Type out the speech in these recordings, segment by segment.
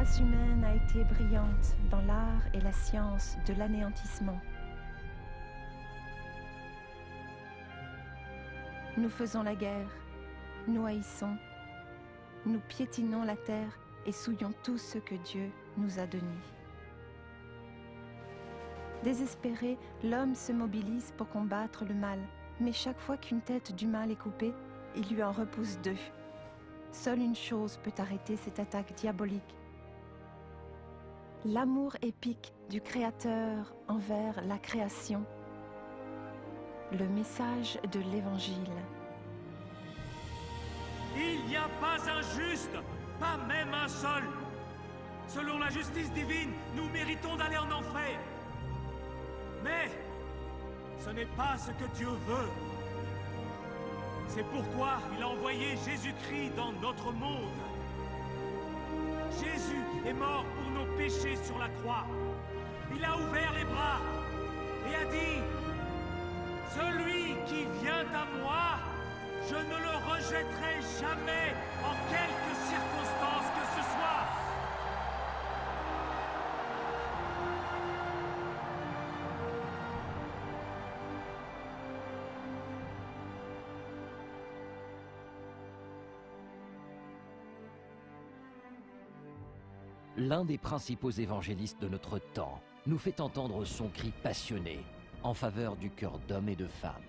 race humaine a été brillante dans l'art et la science de l'anéantissement. Nous faisons la guerre, nous haïssons, nous piétinons la terre et souillons tout ce que Dieu nous a donné. Désespéré, l'homme se mobilise pour combattre le mal, mais chaque fois qu'une tête du mal est coupée, il lui en repousse deux. Seule une chose peut arrêter cette attaque diabolique. L'amour épique du Créateur envers la création. Le message de l'Évangile. Il n'y a pas un juste, pas même un seul. Selon la justice divine, nous méritons d'aller en enfer. Mais ce n'est pas ce que Dieu veut. C'est pourquoi il a envoyé Jésus-Christ dans notre monde. Jésus est mort pour nos péchés sur la croix. Il a ouvert les bras et a dit « Celui qui vient à moi, je ne le rejetterai jamais en quelque circonstance que ce soit. » L'un des principaux évangélistes de notre temps nous fait entendre son cri passionné en faveur du cœur d'hommes et de femmes.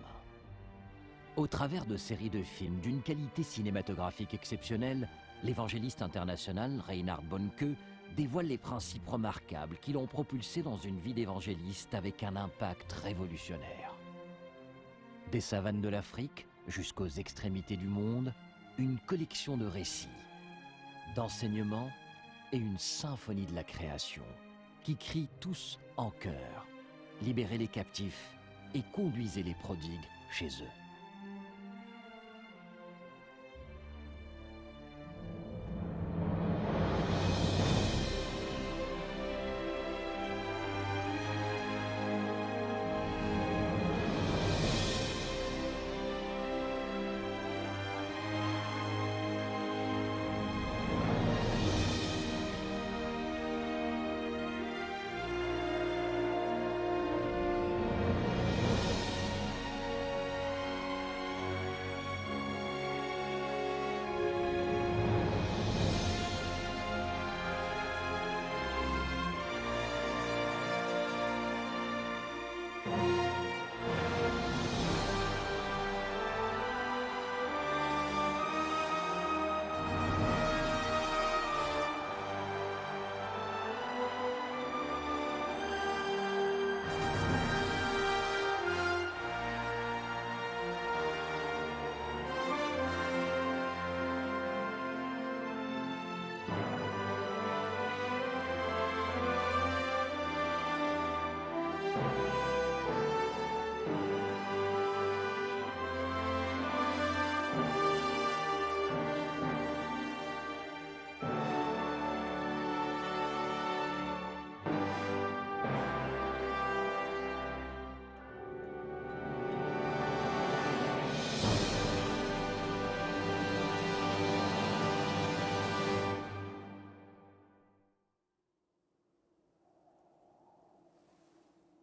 Au travers de séries de films d'une qualité cinématographique exceptionnelle, l'évangéliste international Reinhard Bonnke dévoile les principes remarquables qui l'ont propulsé dans une vie d'évangéliste avec un impact révolutionnaire. Des savanes de l'Afrique jusqu'aux extrémités du monde, une collection de récits, d'enseignements et une symphonie de la création qui crient tous en chœur. Libérez les captifs et conduisez les prodigues chez eux.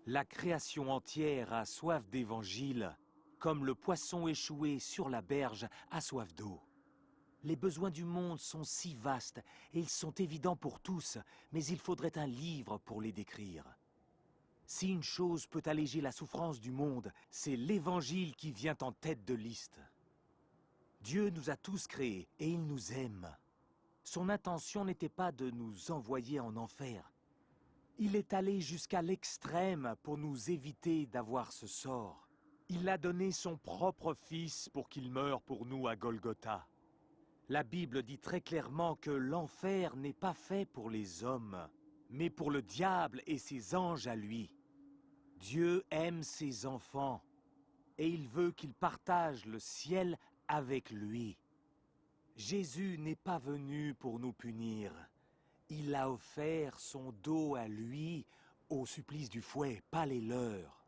La création entière a soif d'évangile, comme le poisson échoué sur la berge a soif d'eau. Les besoins du monde sont si vastes et ils sont évidents pour tous, mais il faudrait un livre pour les décrire. Si une chose peut alléger la souffrance du monde, c'est l'évangile qui vient en tête de liste. Dieu nous a tous créés et il nous aime. Son intention n'était pas de nous envoyer en enfer. Il est allé jusqu'à l'extrême pour nous éviter d'avoir ce sort. Il a donné son propre Fils pour qu'il meure pour nous à Golgotha. La Bible dit très clairement que l'enfer n'est pas fait pour les hommes, mais pour le diable et ses anges à lui. Dieu aime ses enfants et il veut qu'ils partagent le ciel avec lui. Jésus n'est pas venu pour nous punir. Il a offert son dos à lui au supplice du fouet, pas les leurs.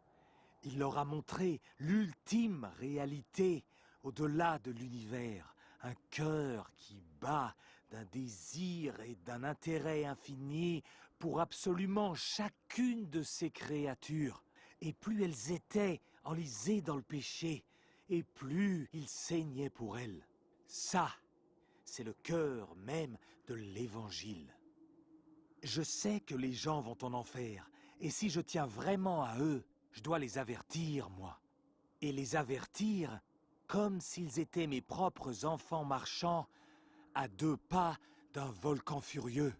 Il leur a montré l'ultime réalité au-delà de l'univers, un cœur qui bat d'un désir et d'un intérêt infini pour absolument chacune de ces créatures. Et plus elles étaient enlisées dans le péché, et plus il saignait pour elles. Ça, c'est le cœur même de l'Évangile. Je sais que les gens vont en enfer, et si je tiens vraiment à eux, je dois les avertir, moi. Et les avertir comme s'ils étaient mes propres enfants marchant à 2 pas d'un volcan furieux.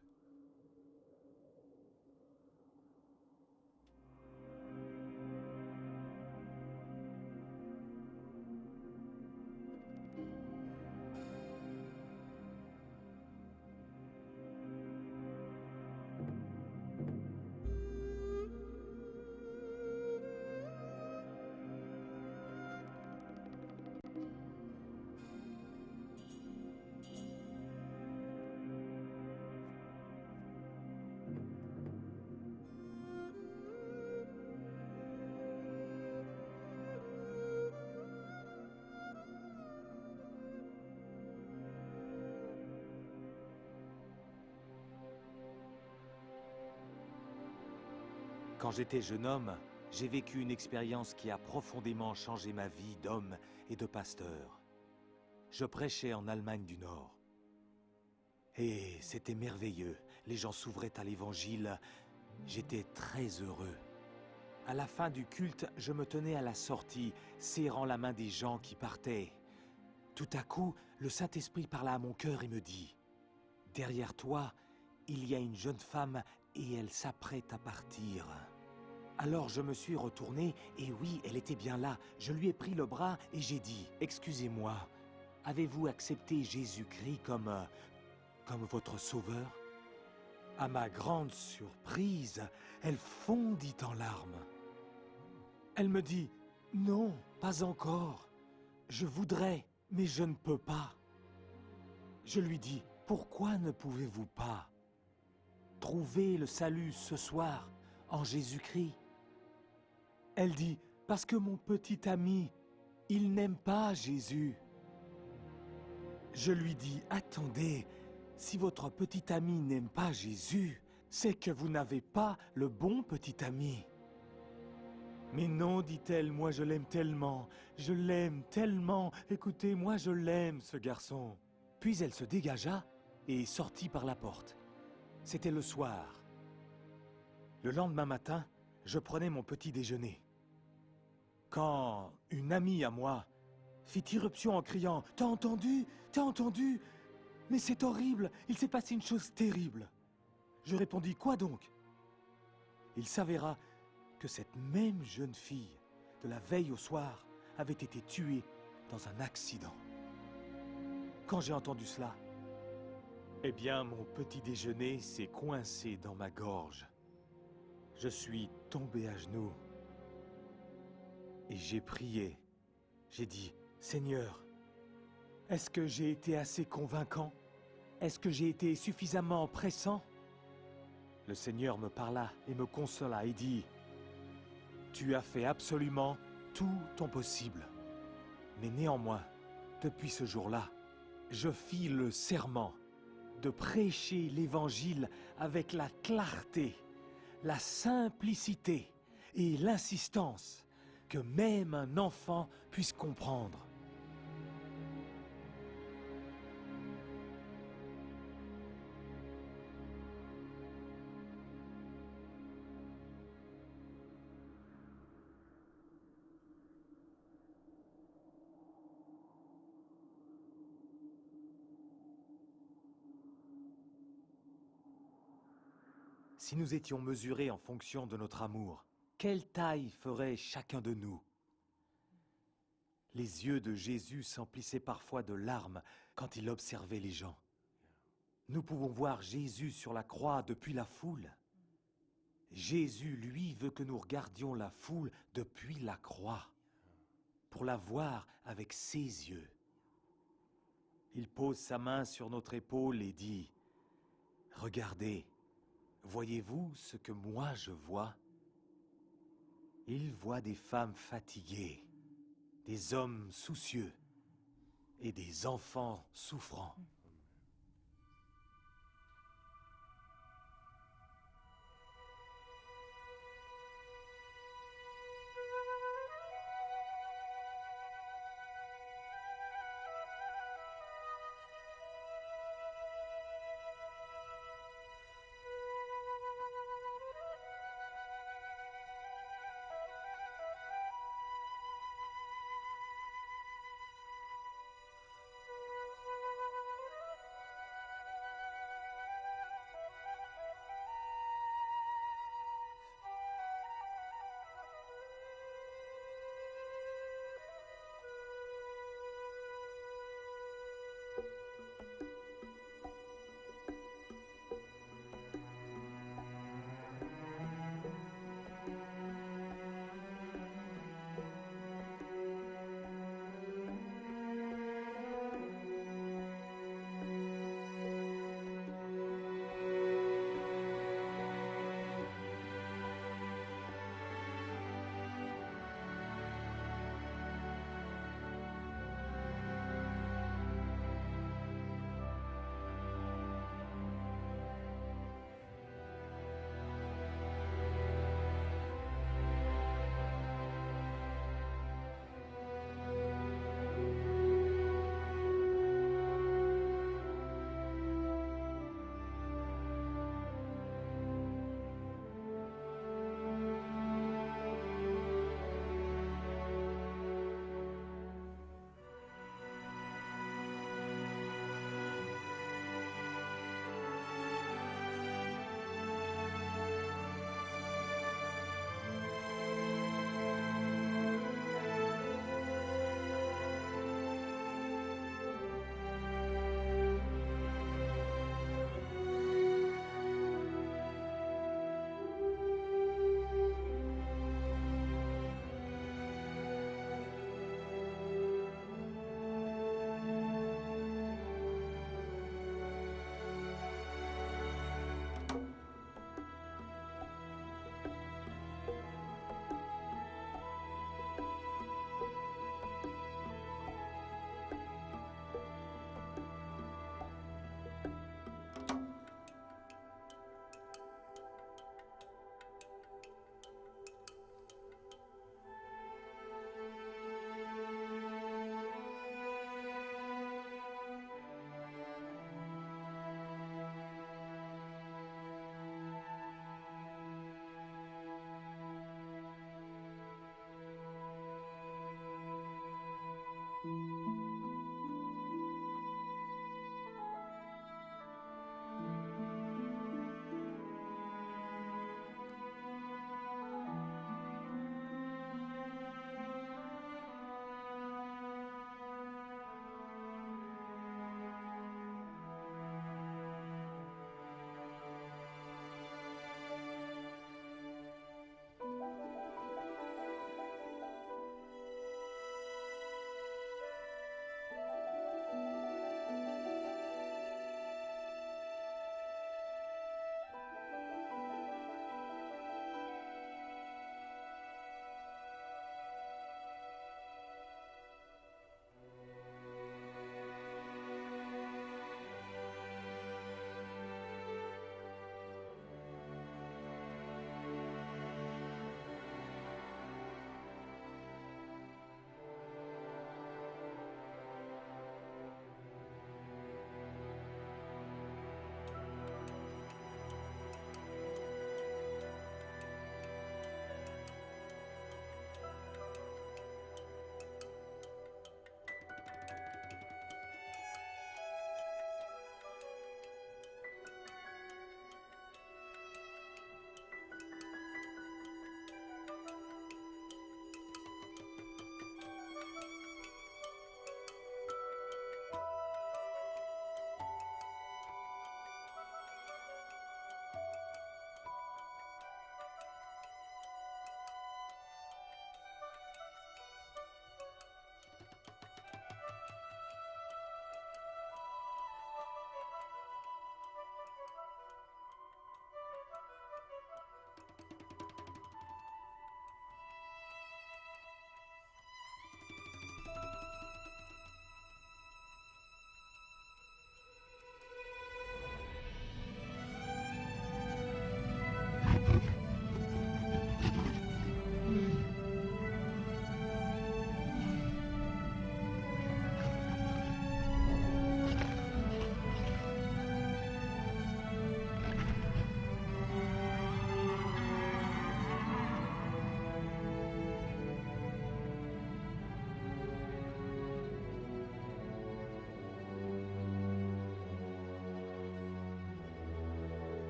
Quand j'étais jeune homme, j'ai vécu une expérience qui a profondément changé ma vie d'homme et de pasteur. Je prêchais en Allemagne du Nord. Et c'était merveilleux. Les gens s'ouvraient à l'Évangile. J'étais très heureux. À la fin du culte, je me tenais à la sortie, serrant la main des gens qui partaient. Tout à coup, le Saint-Esprit parla à mon cœur et me dit « Derrière toi, il y a une jeune femme et elle s'apprête à partir. » Alors je me suis retourné et oui, elle était bien là. Je lui ai pris le bras et j'ai dit « Excusez-moi, avez-vous accepté Jésus-Christ comme votre sauveur ?» À ma grande surprise, elle fondit en larmes. Elle me dit « Non, pas encore. Je voudrais, mais je ne peux pas. » Je lui dis « Pourquoi ne pouvez-vous pas trouver le salut ce soir en Jésus-Christ ?» Elle dit « Parce que mon petit ami, il n'aime pas Jésus. » Je lui dis « Attendez, si votre petit ami n'aime pas Jésus, c'est que vous n'avez pas le bon petit ami. » Mais non, dit-elle, moi je l'aime tellement, écoutez, moi je l'aime, ce garçon. Puis elle se dégagea et sortit par la porte. C'était le soir. Le lendemain matin, je prenais mon petit déjeuner. Quand une amie à moi fit irruption en criant « T'as entendu? T'as entendu? Mais c'est horrible, il s'est passé une chose terrible. » Je répondis « Quoi donc ?» Il s'avéra que cette même jeune fille, de la veille au soir, avait été tuée dans un accident. Quand j'ai entendu cela, eh bien, mon petit déjeuner s'est coincé dans ma gorge. Je suis tombé à genoux et j'ai prié. J'ai dit, « Seigneur, est-ce que j'ai été assez convaincant? Est-ce que j'ai été suffisamment pressant ?» Le Seigneur me parla et me consola et dit, « Tu as fait absolument tout ton possible. Mais néanmoins, depuis ce jour-là, je fis le serment de prêcher l'Évangile avec la clarté, la simplicité et l'insistance que même un enfant puisse comprendre. » Si nous étions mesurés en fonction de notre amour, quelle taille ferait chacun de nous? Les yeux de Jésus s'emplissaient parfois de larmes quand il observait les gens. Nous pouvons voir Jésus sur la croix depuis la foule. Jésus, lui, veut que nous regardions la foule depuis la croix, pour la voir avec ses yeux. Il pose sa main sur notre épaule et dit, « Regardez, voyez-vous ce que moi je vois? » Il voit des femmes fatiguées, des hommes soucieux et des enfants souffrants.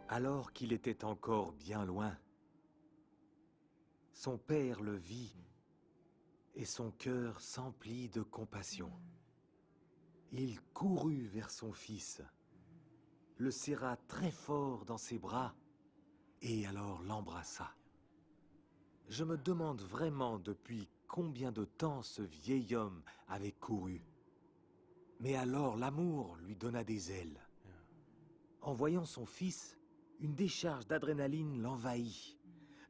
Alors qu'il était encore bien loin, son père le vit et son cœur s'emplit de compassion. Il courut vers son fils, le serra très fort dans ses bras et alors l'embrassa. Je me demande vraiment depuis combien de temps ce vieil homme avait couru. Mais alors l'amour lui donna des ailes. En voyant son fils, une décharge d'adrénaline l'envahit,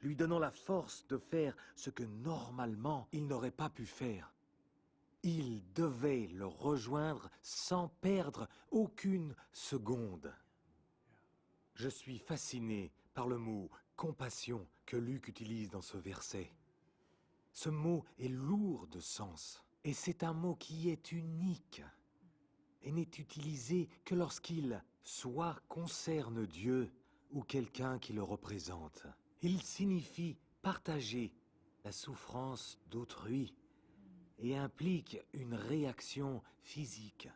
lui donnant la force de faire ce que normalement il n'aurait pas pu faire. Il devait le rejoindre sans perdre aucune seconde. Je suis fasciné par le mot « compassion » que Luc utilise dans ce verset. Ce mot est lourd de sens, et c'est un mot qui est unique, et n'est utilisé que lorsqu'il soit concerne Dieu ou quelqu'un qui le représente. Il signifie partager la souffrance d'autrui et implique une réaction physique.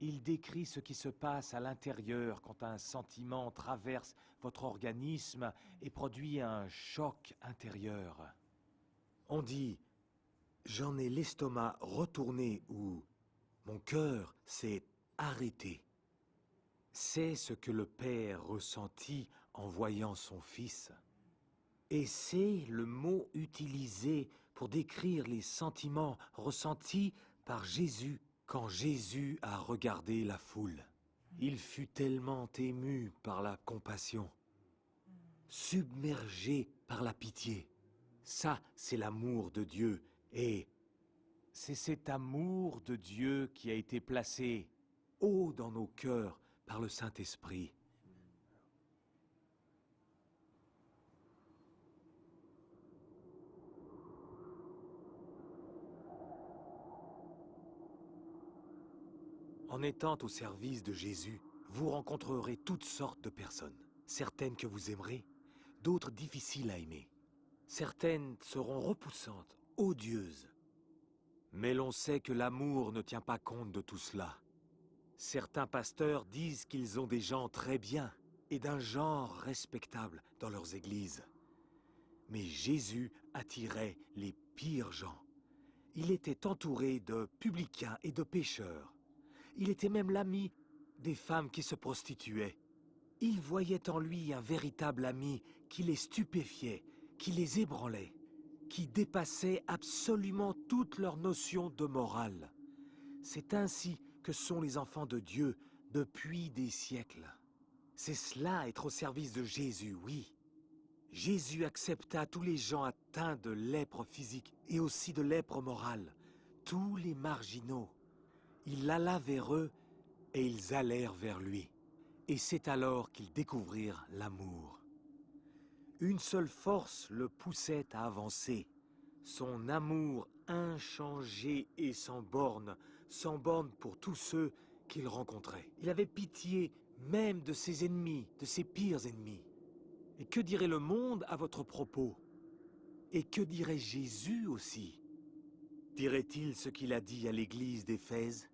Il décrit ce qui se passe à l'intérieur quand un sentiment traverse votre organisme et produit un choc intérieur. On dit « j'en ai l'estomac retourné » ou « mon cœur s'est arrêté ». C'est ce que le père ressentit en voyant son fils. Et c'est le mot utilisé pour décrire les sentiments ressentis par Jésus quand Jésus a regardé la foule. Il fut tellement ému par la compassion, submergé par la pitié. Ça, c'est l'amour de Dieu, et c'est cet amour de Dieu qui a été placé haut dans nos cœurs par le Saint-Esprit. En étant au service de Jésus, vous rencontrerez toutes sortes de personnes. Certaines que vous aimerez, d'autres difficiles à aimer. Certaines seront repoussantes, odieuses. Mais l'on sait que l'amour ne tient pas compte de tout cela. Certains pasteurs disent qu'ils ont des gens très bien et d'un genre respectable dans leurs églises. Mais Jésus attirait les pires gens. Il était entouré de publicains et de pécheurs. Il était même l'ami des femmes qui se prostituaient. Il voyait en lui un véritable ami qui les stupéfiait, qui les ébranlait, qui dépassait absolument toutes leurs notions de morale. C'est ainsi que sont les enfants de Dieu depuis des siècles. C'est cela, être au service de Jésus, oui. Jésus accepta tous les gens atteints de lèpre physique et aussi de lèpre morale, tous les marginaux. Il alla vers eux et ils allèrent vers lui. Et c'est alors qu'ils découvrirent l'amour. Une seule force le poussait à avancer. Son amour inchangé et sans borne pour tous ceux qu'il rencontrait. Il avait pitié même de ses ennemis, de ses pires ennemis. Et que dirait le monde à votre propos? Et que dirait Jésus aussi? Dirait-il ce qu'il a dit à l'église d'Éphèse?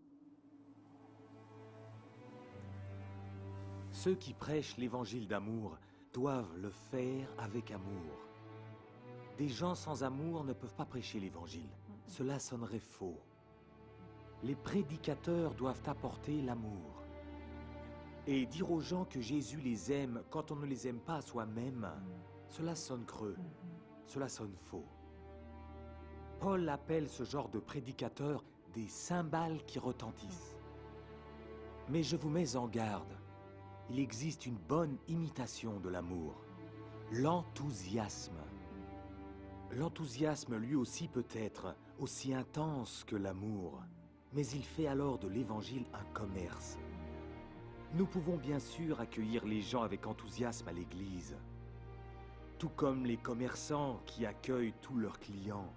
Ceux qui prêchent l'évangile d'amour doivent le faire avec amour. Des gens sans amour ne peuvent pas prêcher l'évangile. Cela sonnerait faux. Les prédicateurs doivent apporter l'amour. Et dire aux gens que Jésus les aime quand on ne les aime pas soi-même, cela sonne creux, cela sonne faux. Paul appelle ce genre de prédicateurs des cymbales qui retentissent. Mais je vous mets en garde. Il existe une bonne imitation de l'amour, l'enthousiasme. L'enthousiasme lui aussi peut être aussi intense que l'amour, mais il fait alors de l'évangile un commerce. Nous pouvons bien sûr accueillir les gens avec enthousiasme à l'église, tout comme les commerçants qui accueillent tous leurs clients.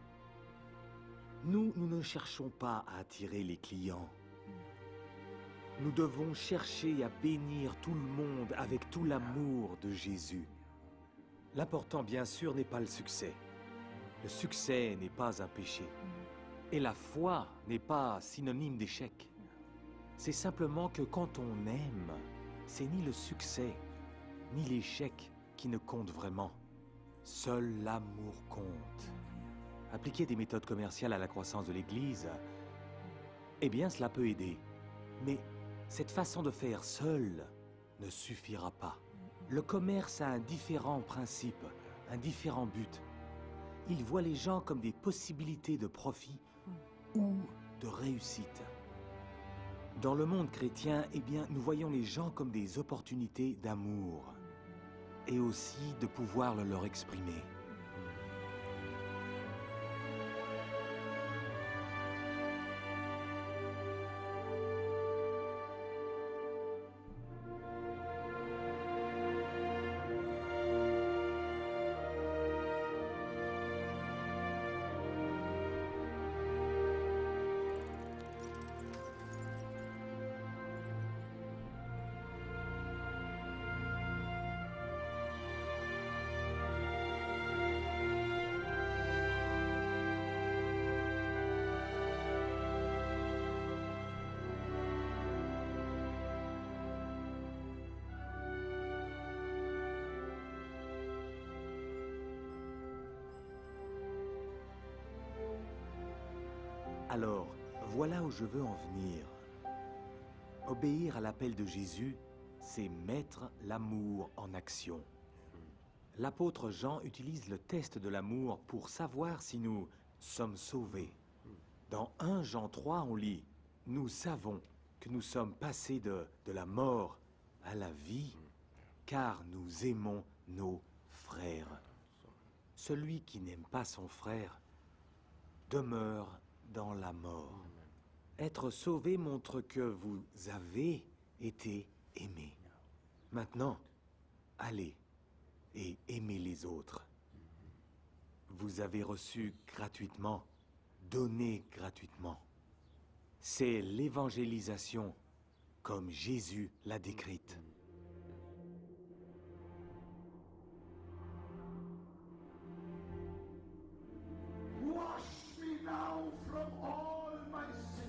Nous ne cherchons pas à attirer les clients. Nous devons chercher à bénir tout le monde avec tout l'amour de Jésus. L'important, bien sûr, n'est pas le succès. Le succès n'est pas un péché. Et la foi n'est pas synonyme d'échec. C'est simplement que quand on aime, c'est ni le succès, ni l'échec qui ne compte vraiment. Seul l'amour compte. Appliquer des méthodes commerciales à la croissance de l'Église, eh bien cela peut aider. Mais cette façon de faire seule ne suffira pas. Le commerce a un différent principe, un différent but. Il voit les gens comme des possibilités de profit ou de réussite. Dans le monde chrétien, eh bien, nous voyons les gens comme des opportunités d'amour et aussi de pouvoir le leur exprimer. Alors, voilà où je veux en venir. Obéir à l'appel de Jésus, c'est mettre l'amour en action. L'apôtre Jean utilise le test de l'amour pour savoir si nous sommes sauvés. Dans 1 Jean 3, on lit « Nous savons que nous sommes passés de la mort à la vie, car nous aimons nos frères. Celui qui n'aime pas son frère demeure dans la mort. » Être sauvé montre que vous avez été aimé. Maintenant, allez et aimez les autres. Vous avez reçu gratuitement, donné gratuitement. C'est l'évangélisation, comme Jésus l'a décrite. Wash me now from all my sins.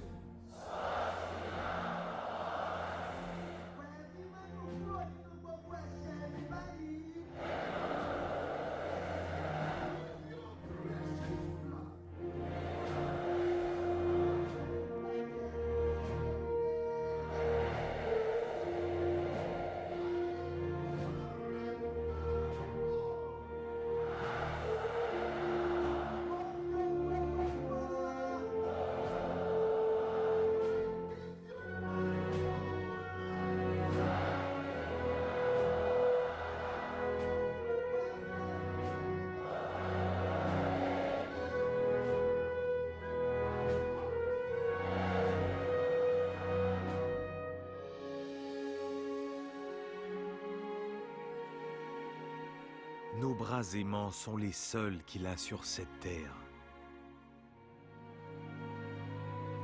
Nos bras aimants sont les seuls qu'il a sur cette terre.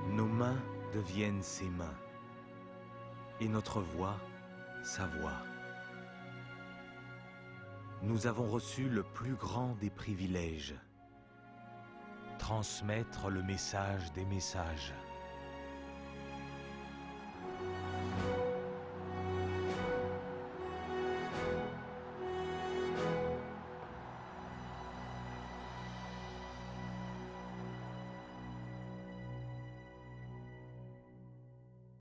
Nos mains deviennent ses mains, et notre voix, sa voix. Nous avons reçu le plus grand des privilèges, transmettre le message des messages.